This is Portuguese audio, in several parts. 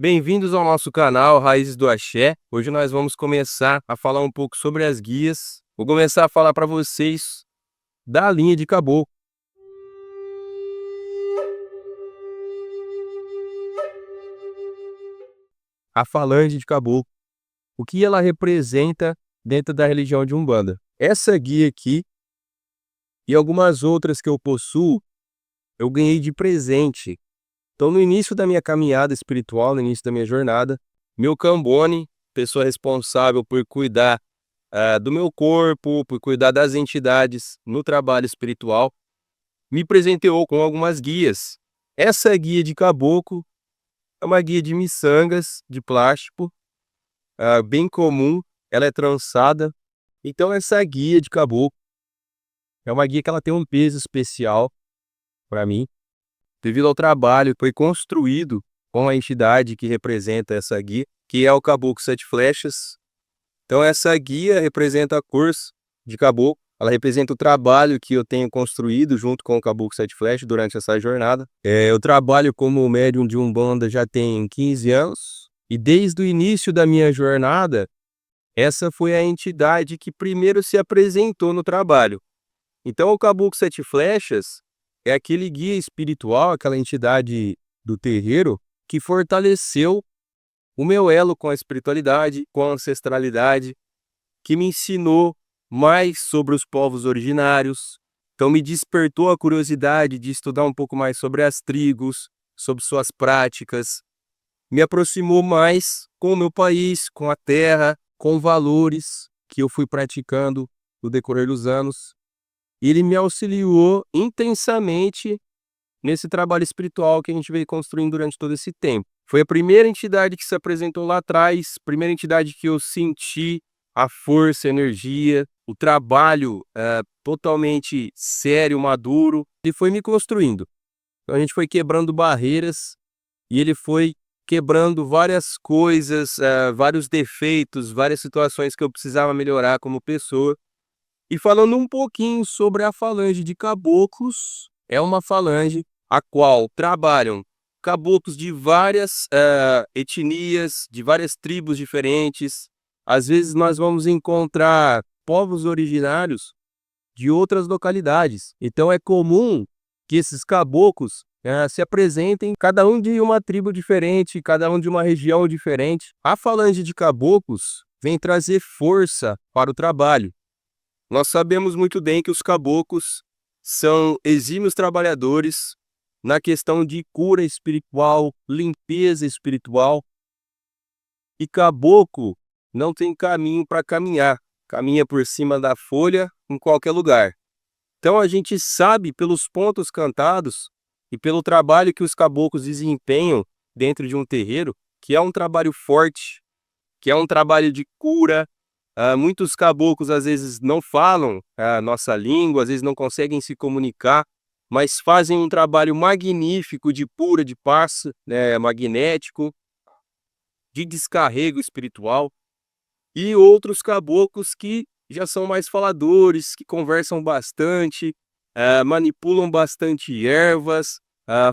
Bem-vindos ao nosso canal Raízes do Axé. Hoje nós vamos começar a falar um pouco sobre as guias. Vou começar a falar para vocês da linha de caboclo. A falange de caboclo. O que ela representa dentro da religião de Umbanda. Essa guia aqui e algumas outras que eu possuo, eu ganhei de presente. Então, no início da minha caminhada espiritual, no início da minha jornada, meu Cambone, pessoa responsável por cuidar do meu corpo, por cuidar das entidades no trabalho espiritual, me presenteou com algumas guias. Essa guia de caboclo é uma guia de miçangas de plástico, bem comum, ela é trançada. Então essa guia de caboclo é uma guia que ela tem um peso especial para mim, devido ao trabalho que foi construído com a entidade que representa essa guia, que é o Caboclo Sete Flechas. Então essa guia representa a curso de caboclo, ela representa o trabalho que eu tenho construído junto com o Caboclo Sete Flechas durante essa jornada. Eu trabalho como médium de Umbanda já tem 15 anos, e desde o início da minha jornada, essa foi a entidade que primeiro se apresentou no trabalho. Então o Caboclo Sete Flechas é aquele guia espiritual, aquela entidade do terreiro, que fortaleceu o meu elo com a espiritualidade, com a ancestralidade, que me ensinou mais sobre os povos originários. Então me despertou a curiosidade de estudar um pouco mais sobre as tribos, sobre suas práticas. Me aproximou mais com o meu país, com a terra, com valores que eu fui praticando no decorrer dos anos. E ele me auxiliou intensamente nesse trabalho espiritual que a gente veio construindo durante todo esse tempo. Foi a primeira entidade que se apresentou lá atrás, primeira entidade que eu senti a força, a energia, o trabalho totalmente sério, maduro. Ele foi me construindo. Então a gente foi quebrando barreiras e ele foi quebrando várias coisas, vários defeitos, várias situações que eu precisava melhorar como pessoa. E falando um pouquinho sobre a falange de caboclos, é uma falange a qual trabalham caboclos de várias etnias, de várias tribos diferentes. Às vezes nós vamos encontrar povos originários de outras localidades. Então é comum que esses caboclos se apresentem, cada um de uma tribo diferente, cada um de uma região diferente. A falange de caboclos vem trazer força para o trabalho. Nós sabemos muito bem que os caboclos são exímios trabalhadores na questão de cura espiritual, limpeza espiritual. E caboclo não tem caminho para caminhar, caminha por cima da folha em qualquer lugar. Então a gente sabe pelos pontos cantados e pelo trabalho que os caboclos desempenham dentro de um terreiro, que é um trabalho forte, que é um trabalho de cura. Muitos caboclos às vezes não falam a nossa língua, às vezes não conseguem se comunicar, mas fazem um trabalho magnífico de cura, de passe, magnético, de descarrego espiritual. E outros caboclos que já são mais faladores, que conversam bastante, manipulam bastante ervas,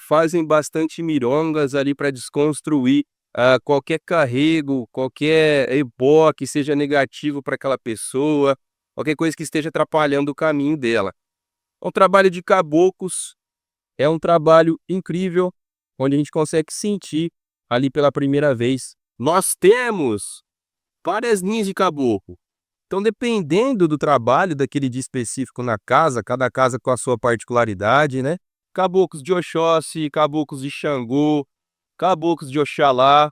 fazem bastante mirongas ali para desconstruir qualquer carrego, qualquer ebó que seja negativo para aquela pessoa, qualquer coisa que esteja atrapalhando o caminho dela. O trabalho de caboclos é um trabalho incrível, onde a gente consegue sentir ali pela primeira vez. Nós temos várias linhas de caboclo. Então, dependendo do trabalho daquele dia específico na casa, cada casa com a sua particularidade, né? Caboclos de Oxóssi, caboclos de Xangô, caboclos de Oxalá.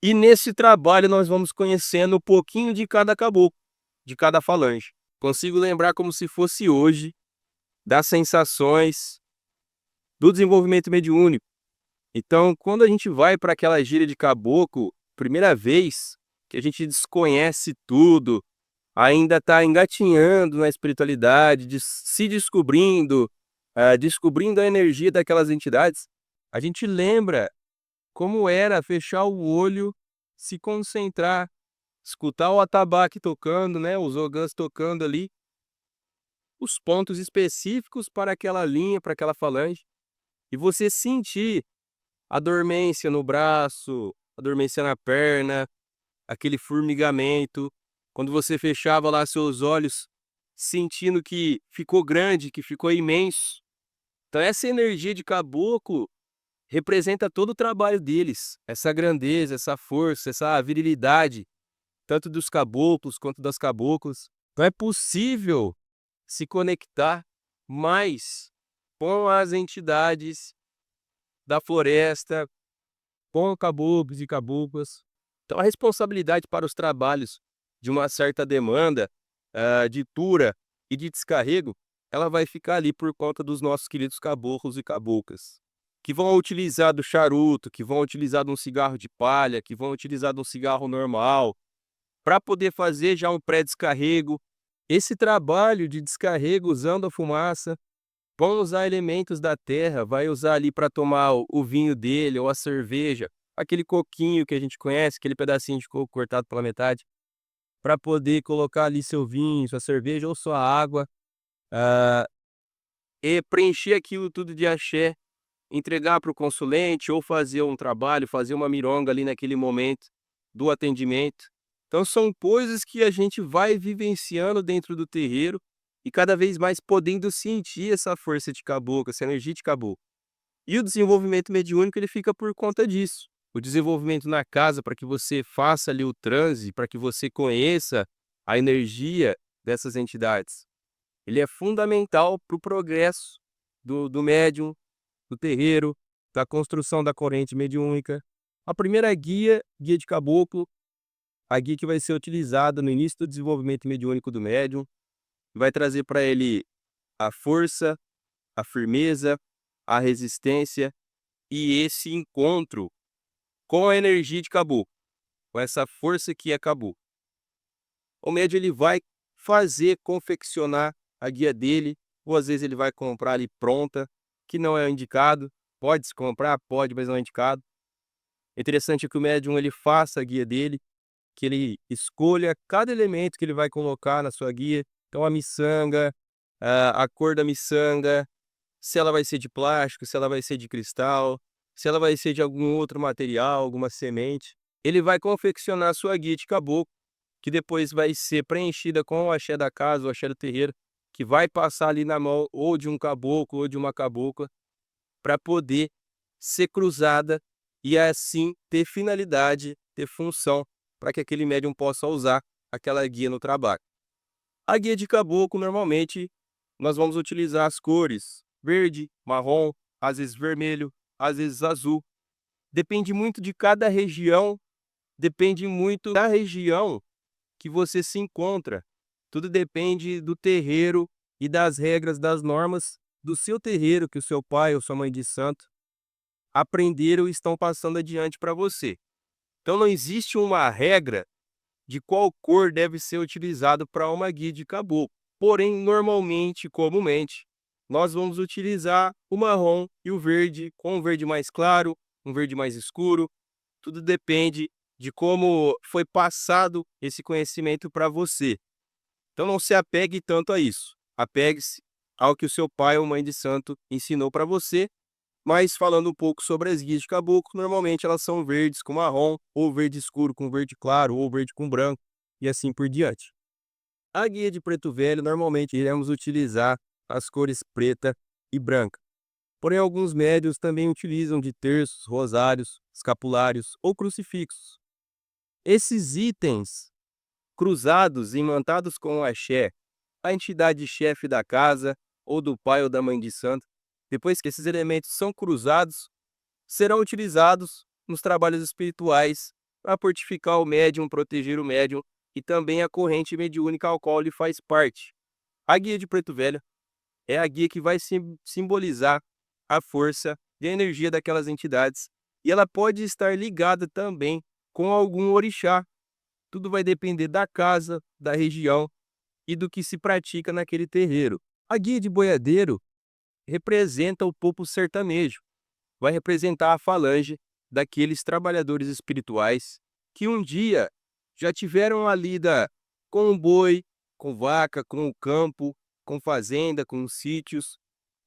E nesse trabalho nós vamos conhecendo um pouquinho de cada caboclo, de cada falange. Consigo lembrar como se fosse hoje das sensações do desenvolvimento mediúnico. Então, quando a gente vai para aquela gíria de caboclo, primeira vez que a gente desconhece tudo, ainda está engatinhando na espiritualidade, se descobrindo, descobrindo a energia daquelas entidades, a gente lembra como era fechar o olho, se concentrar, escutar o atabaque tocando, né, os ogãs tocando ali, os pontos específicos para aquela linha, para aquela falange, e você sentir a dormência no braço, adormecendo a perna, aquele formigamento, quando você fechava lá seus olhos, sentindo que ficou grande, que ficou imenso. Então essa energia de caboclo representa todo o trabalho deles, essa grandeza, essa força, essa virilidade, tanto dos caboclos quanto das caboclas. Então é possível se conectar mais com as entidades da floresta, com caboclos e caboclas. Então a responsabilidade para os trabalhos de uma certa demanda, de cura e de descarrego, ela vai ficar ali por conta dos nossos queridos caboclos e caboclas, que vão utilizar do charuto, que vão utilizar de um cigarro de palha, que vão utilizar de um cigarro normal, para poder fazer já um pré-descarrego. Esse trabalho de descarrego usando a fumaça, vão usar elementos da terra, vai usar ali para tomar o vinho dele ou a cerveja, aquele coquinho que a gente conhece, aquele pedacinho de coco cortado pela metade, para poder colocar ali seu vinho, sua cerveja ou sua água, ah, e preencher aquilo tudo de axé, entregar para o consulente ou fazer um trabalho, fazer uma mironga ali naquele momento do atendimento. Então são coisas que a gente vai vivenciando dentro do terreiro e cada vez mais podendo sentir essa força de caboclo, essa energia de caboclo. E o desenvolvimento mediúnico ele fica por conta disso. O desenvolvimento na casa para que você faça ali o transe, para que você conheça a energia dessas entidades. Ele é fundamental para o progresso do médium, do terreiro, da construção da corrente mediúnica. A primeira guia, guia de caboclo, a guia que vai ser utilizada no início do desenvolvimento mediúnico do médium, vai trazer para ele a força, a firmeza, a resistência e esse encontro com a energia de caboclo, com essa força que é caboclo. O médium ele vai fazer, confeccionar a guia dele, ou às vezes ele vai comprar ali pronta, que não é indicado. Pode-se comprar? Pode, mas não é indicado. É interessante que o médium ele faça a guia dele, que ele escolha cada elemento que ele vai colocar na sua guia. Então a miçanga, a cor da miçanga, se ela vai ser de plástico, se ela vai ser de cristal, se ela vai ser de algum outro material, alguma semente. Ele vai confeccionar a sua guia de caboclo, que depois vai ser preenchida com o axé da casa, o axé do terreiro, que vai passar ali na mão ou de um caboclo ou de uma cabocla, para poder ser cruzada e assim ter finalidade, ter função, para que aquele médium possa usar aquela guia no trabalho. A guia de caboclo, normalmente, nós vamos utilizar as cores verde, marrom, às vezes vermelho, às vezes azul. Depende muito de cada região, depende muito da região que você se encontra. Tudo depende do terreiro e das regras, das normas do seu terreiro, que o seu pai ou sua mãe de santo aprenderam e estão passando adiante para você. Então não existe uma regra de qual cor deve ser utilizado para uma guia de caboclo. Porém, normalmente, comumente, nós vamos utilizar o marrom e o verde, com um verde mais claro, um verde mais escuro. Tudo depende de como foi passado esse conhecimento para você. Então não se apegue tanto a isso. Apegue-se ao que o seu pai ou mãe de santo ensinou para você. Mas falando um pouco sobre as guias de caboclo, normalmente elas são verdes com marrom, ou verde escuro com verde claro, ou verde com branco, e assim por diante. A guia de preto velho, normalmente iremos utilizar as cores preta e branca. Porém, alguns médios também utilizam de terços, rosários, escapulários ou crucifixos. Esses itens cruzados e imantados com o axé, a entidade chefe da casa, ou do pai ou da mãe de santo, depois que esses elementos são cruzados, serão utilizados nos trabalhos espirituais para fortificar o médium, proteger o médium e também a corrente mediúnica ao qual ele faz parte. A guia de Preto Velho é a guia que vai simbolizar a força e a energia daquelas entidades e ela pode estar ligada também com algum orixá. Tudo vai depender da casa, da região e do que se pratica naquele terreiro. A guia de boiadeiro representa o povo sertanejo, vai representar a falange daqueles trabalhadores espirituais que um dia já tiveram a lida com o boi, com vaca, com o campo, com fazenda, com os sítios.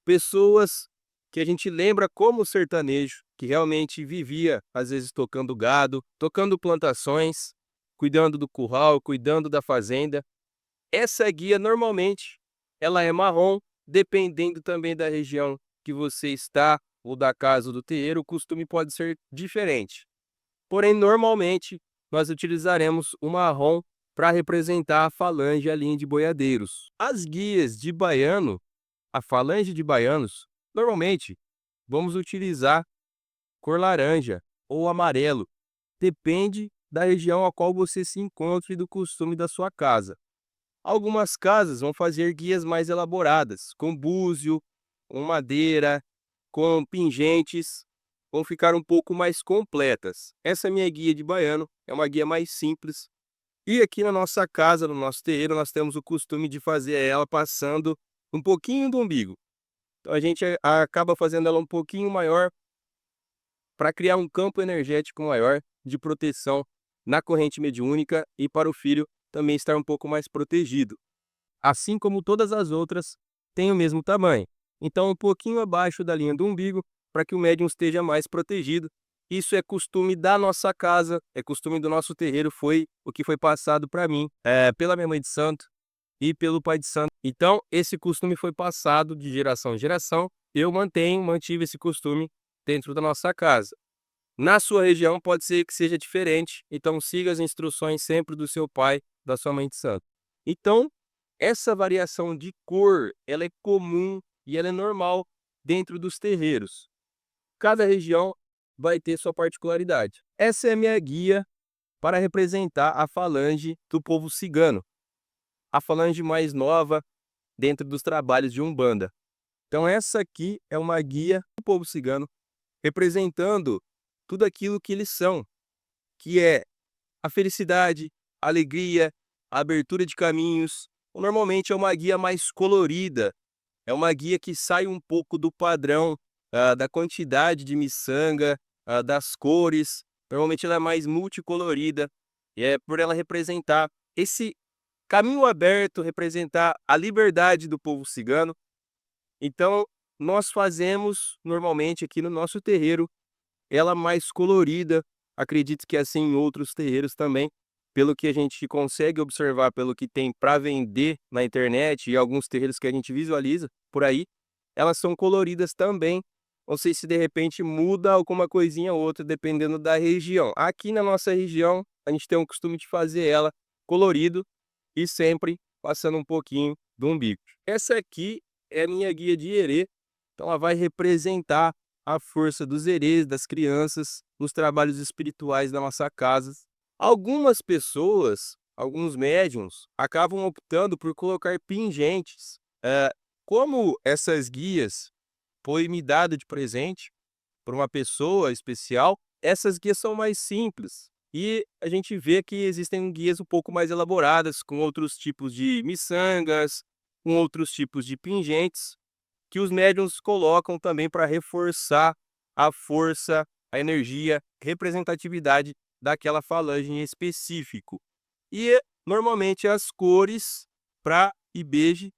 Pessoas que a gente lembra como sertanejo, que realmente vivia, às vezes, tocando gado, tocando plantações, cuidando do curral, cuidando da fazenda. Essa guia, normalmente, ela é marrom, dependendo também da região que você está, ou da casa ou do terreiro, o costume pode ser diferente. Porém, normalmente, nós utilizaremos o marrom para representar a falange, a linha de boiadeiros. As guias de baiano, a falange de baianos, normalmente, vamos utilizar cor laranja ou amarelo. Depende da região a qual você se encontre e do costume da sua casa. Algumas casas vão fazer guias mais elaboradas, com búzio, com madeira, com pingentes, vão ficar um pouco mais completas. Essa minha guia de baiano é uma guia mais simples. E aqui na nossa casa, no nosso terreiro, nós temos o costume de fazer ela passando um pouquinho do umbigo. Então a gente acaba fazendo ela um pouquinho maior para criar um campo energético maior de proteção na corrente mediúnica e para o filho também estar um pouco mais protegido. Assim como todas as outras, têm o mesmo tamanho. Então, um pouquinho abaixo da linha do umbigo, para que o médium esteja mais protegido. Isso é costume da nossa casa, é costume do nosso terreiro, foi o que foi passado para mim, pela minha mãe de santo e pelo pai de santo. Então, esse costume foi passado de geração em geração. Eu mantive esse costume dentro da nossa casa. Na sua região pode ser que seja diferente, então siga as instruções sempre do seu pai, da sua mãe de santo. Então, essa variação de cor, ela é comum e ela é normal dentro dos terreiros. Cada região vai ter sua particularidade. Essa é a minha guia para representar a falange do povo cigano, a falange mais nova dentro dos trabalhos de Umbanda. Então essa aqui é uma guia do povo cigano, representando tudo aquilo que eles são, que é a felicidade, a alegria, a abertura de caminhos. Normalmente é uma guia mais colorida, é uma guia que sai um pouco do padrão, da quantidade de miçanga, das cores. Normalmente ela é mais multicolorida, e é por ela representar esse caminho aberto, representar a liberdade do povo cigano. Então, nós fazemos normalmente aqui no nosso terreiro ela mais colorida. Acredito que assim em outros terreiros também, pelo que a gente consegue observar, pelo que tem para vender na internet e alguns terreiros que a gente visualiza por aí, elas são coloridas também. Não sei se de repente muda alguma coisinha ou outra dependendo da região. Aqui na nossa região, a gente tem o costume de fazer ela colorido e sempre passando um pouquinho do umbigo. Essa aqui é a minha guia de herê, então ela vai representar a força dos herês, das crianças, nos trabalhos espirituais da nossa casa. Algumas pessoas, alguns médiuns, acabam optando por colocar pingentes. Como essas guias foi me dado de presente por uma pessoa especial, essas guias são mais simples. E a gente vê que existem guias um pouco mais elaboradas, com outros tipos de miçangas, com outros tipos de pingentes, que os médiuns colocam também para reforçar a força, a energia, representatividade daquela falange em específico. E normalmente as cores pra e bege,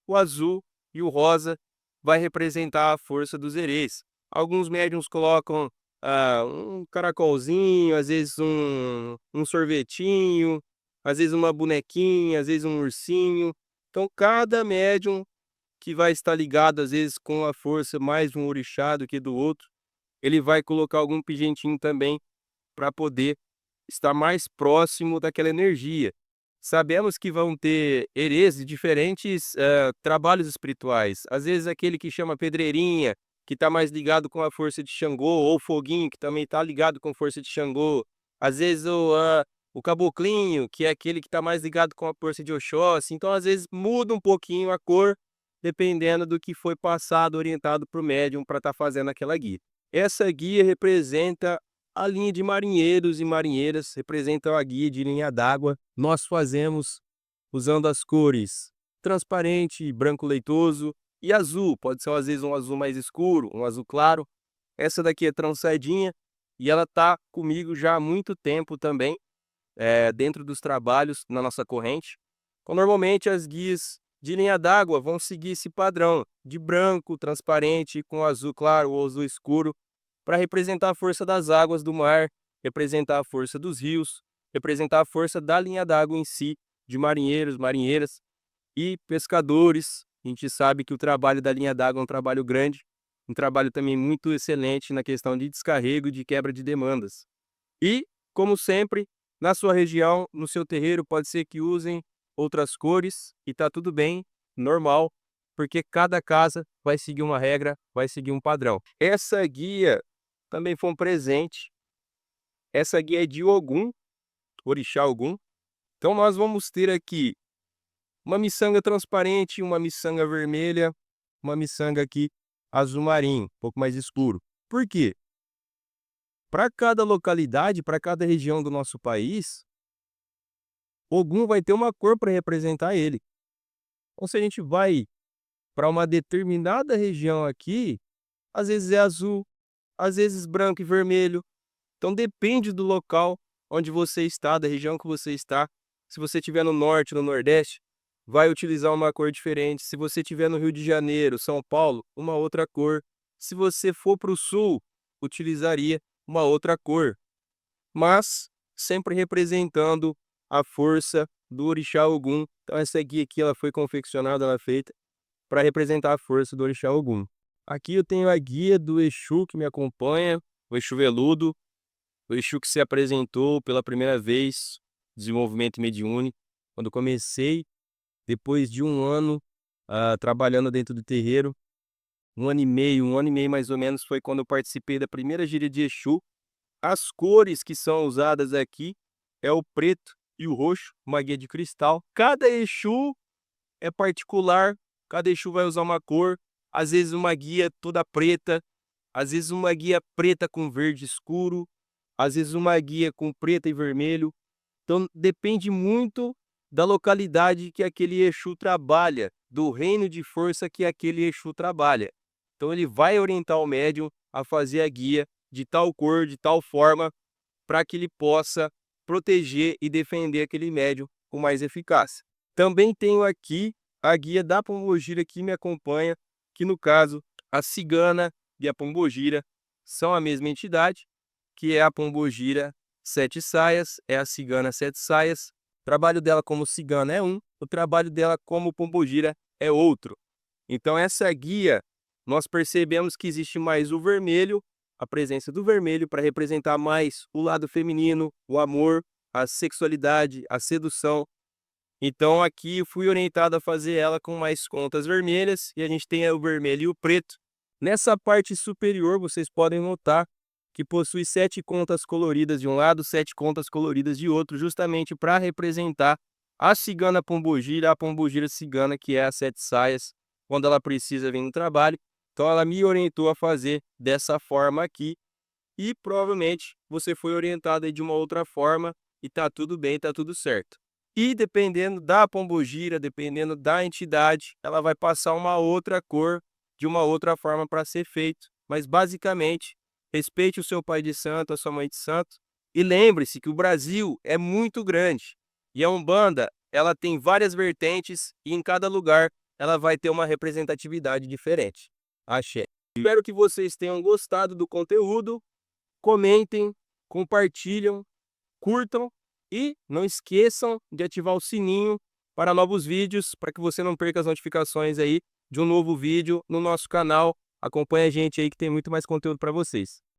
o azul e o rosa vai representar a força dos herês. Alguns médiuns colocam um caracolzinho, às vezes um sorvetinho, às vezes uma bonequinha, às vezes um ursinho. Então cada médium que vai estar ligado às vezes com a força mais de um orixá do que do outro, ele vai colocar algum pigentinho também para poder estar mais próximo daquela energia. Sabemos que vão ter herês de diferentes trabalhos espirituais. Às vezes aquele que chama pedreirinha, que está mais ligado com a força de Xangô, ou foguinho, que também está ligado com a força de Xangô. Às vezes o caboclinho, que é aquele que está mais ligado com a força de Oxóssi. Então, às vezes, muda um pouquinho a cor, dependendo do que foi passado, orientado para o médium para estar fazendo aquela guia. Essa guia representa a linha de marinheiros e marinheiras, representa a guia de linha d'água. Nós fazemos usando as cores transparente, branco leitoso e azul. Pode ser às vezes um azul mais escuro, um azul claro. Essa daqui é trançadinha e ela está comigo já há muito tempo também, dentro dos trabalhos na nossa corrente. Então, normalmente as guias de linha d'água vão seguir esse padrão de branco, transparente, com azul claro ou azul escuro. para representar a força das águas do mar, representar a força dos rios, representar a força da linha d'água em si, de marinheiros, marinheiras e pescadores. A gente sabe que o trabalho da linha d'água é um trabalho grande, um trabalho também muito excelente na questão de descarrego e de quebra de demandas. E, como sempre, na sua região, no seu terreiro, pode ser que usem outras cores e tá tudo bem, normal, porque cada casa vai seguir uma regra, vai seguir um padrão. Essa guia também foi um presente. Essa guia é de Ogum, Orixá Ogum. Então nós vamos ter aqui uma miçanga transparente, uma miçanga vermelha, uma miçanga aqui azul marinho, um pouco mais escuro. Por quê? Para cada localidade, para cada região do nosso país, Ogum vai ter uma cor para representar ele. Então, se a gente vai para uma determinada região aqui, às vezes é azul, às vezes branco e vermelho. Então, depende do local onde você está, da região que você está. Se você estiver no norte, no nordeste, vai utilizar uma cor diferente. Se você estiver no Rio de Janeiro, São Paulo, uma outra cor. Se você for para o sul, utilizaria uma outra cor. Mas sempre representando a força do Orixá Ogum. Então essa guia aqui ela foi confeccionada, ela é feita para representar a força do Orixá Ogum. Aqui eu tenho a guia do Exu que me acompanha, o Exu Veludo, o Exu que se apresentou pela primeira vez, desenvolvimento mediúnico, quando comecei, depois de um ano trabalhando dentro do terreiro, um ano e meio mais ou menos, foi quando eu participei da primeira gira de Exu. As cores que são usadas aqui é o preto e o roxo, uma guia de cristal. Cada Exu é particular, cada Exu vai usar uma cor, às vezes uma guia toda preta, às vezes uma guia preta com verde escuro, às vezes uma guia com preto e vermelho. Então depende muito da localidade que aquele Exu trabalha, do reino de força que aquele Exu trabalha. Então ele vai orientar o médium a fazer a guia de tal cor, de tal forma, para que ele possa proteger e defender aquele médium com mais eficácia. Também tenho aqui a guia da Pombogira que me acompanha, que no caso a cigana e a pombogira são a mesma entidade, que é a pombogira sete saias, é a cigana sete saias. O trabalho dela como cigana é um, o trabalho dela como pombogira é outro. Então essa guia, nós percebemos que existe mais o vermelho, a presença do vermelho para representar mais o lado feminino, o amor, a sexualidade, a sedução. Então aqui eu fui orientado a fazer ela com mais contas vermelhas e a gente tem o vermelho e o preto. Nessa parte superior vocês podem notar que possui 7 contas coloridas de um lado, 7 contas coloridas de outro, justamente para representar a cigana pombogira, a pombogira cigana, que é a 7 saias, quando ela precisa vir no trabalho. Então ela me orientou a fazer dessa forma aqui e provavelmente você foi orientado aí de uma outra forma e tá tudo bem, tá tudo certo. E dependendo da pombogira, dependendo da entidade, ela vai passar uma outra cor de uma outra forma para ser feito. Mas basicamente, respeite o seu pai de santo, a sua mãe de santo e lembre-se que o Brasil é muito grande e a Umbanda, ela tem várias vertentes e em cada lugar ela vai ter uma representatividade diferente. Axé. Espero que vocês tenham gostado do conteúdo. Comentem, compartilham, curtam e não esqueçam de ativar o sininho para novos vídeos, para que você não perca as notificações aí de um novo vídeo no nosso canal. Acompanhe a gente aí que tem muito mais conteúdo para vocês.